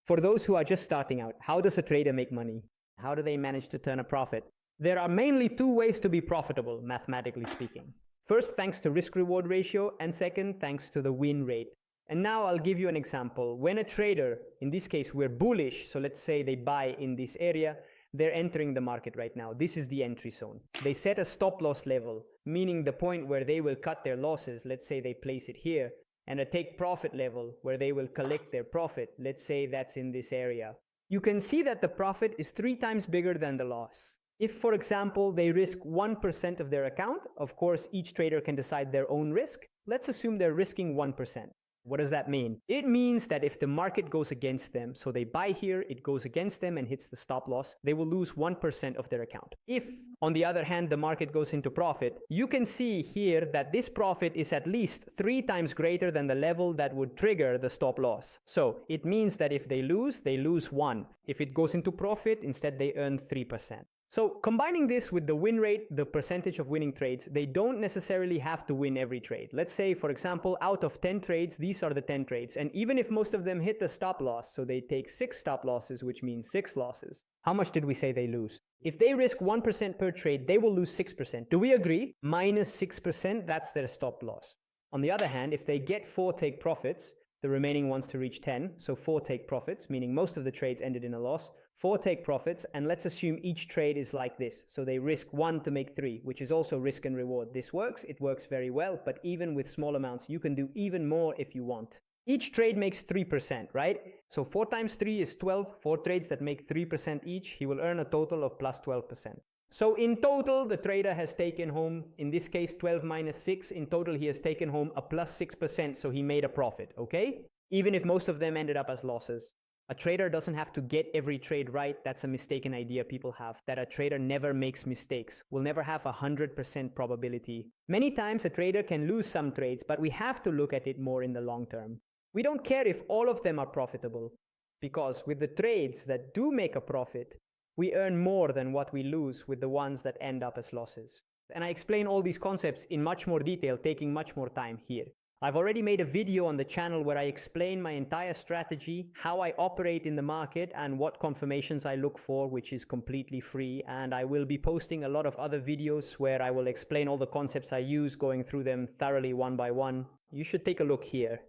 For those who are just starting out, how does a trader make money? How do they manage to turn a profit? There are mainly two ways to be profitable, mathematically speaking. First, thanks to risk-reward ratio, and second, thanks to the win rate. And now I'll give you an example. When a trader, in this case we're bullish, so let's say they buy in this area, they're entering the market right now. This is the entry zone. They set a stop loss level, meaning the point where they will cut their losses. Let's say they place it here, and a take profit level where they will collect their profit. Let's say that's in this area. You can see that the profit is 3 times bigger than the loss. If, for example, they risk 1% of their account, of course, each trader can decide their own risk. Let's assume they're risking 1%. What does that mean? It means that if the market goes against them, so they buy here, it goes against them and hits the stop loss, they will lose 1% of their account. If, on the other hand, the market goes into profit, you can see here that this profit is at least 3 times greater than the level that would trigger the stop loss. So it means that if they lose 1. If it goes into profit, instead they earn 3%. So combining this with the win rate, the percentage of winning trades, they don't necessarily have to win every trade. Let's say, for example, out of 10 trades, these are the 10 trades. And even if most of them hit the stop loss, so they take 6 stop losses, which means 6 losses. How much did we say they lose? If they risk 1% per trade, they will lose 6%. Do we agree? Minus 6%, that's their stop loss. On the other hand, if they get 4 take profits, the remaining ones to reach 10, so 4 take profits, meaning most of the trades ended in a loss, 4 take profits, and let's assume each trade is like this. So they risk 1 to make 3, which is also risk and reward. This works, it works very well, but even with small amounts, you can do even more if you want. Each trade makes 3%, right? So 4 times 3 is 12, 4 trades that make 3% each, he will earn a total of plus 12%. So in total, the trader has taken home, in this case, 12 minus 6. In total, he has taken home a plus 6%, so he made a profit, okay? Even if most of them ended up as losses. A trader doesn't have to get every trade right. That's a mistaken idea people have, that a trader never makes mistakes, will never have 100% probability. Many times a trader can lose some trades, but we have to look at it more in the long term. We don't care if all of them are profitable, because with the trades that do make a profit, we earn more than what we lose with the ones that end up as losses. And I explain all these concepts in much more detail, taking much more time here. I've already made a video on the channel where I explain my entire strategy, how I operate in the market, and what confirmations I look for, which is completely free. And I will be posting a lot of other videos where I will explain all the concepts I use, going through them thoroughly one by one. You should take a look here.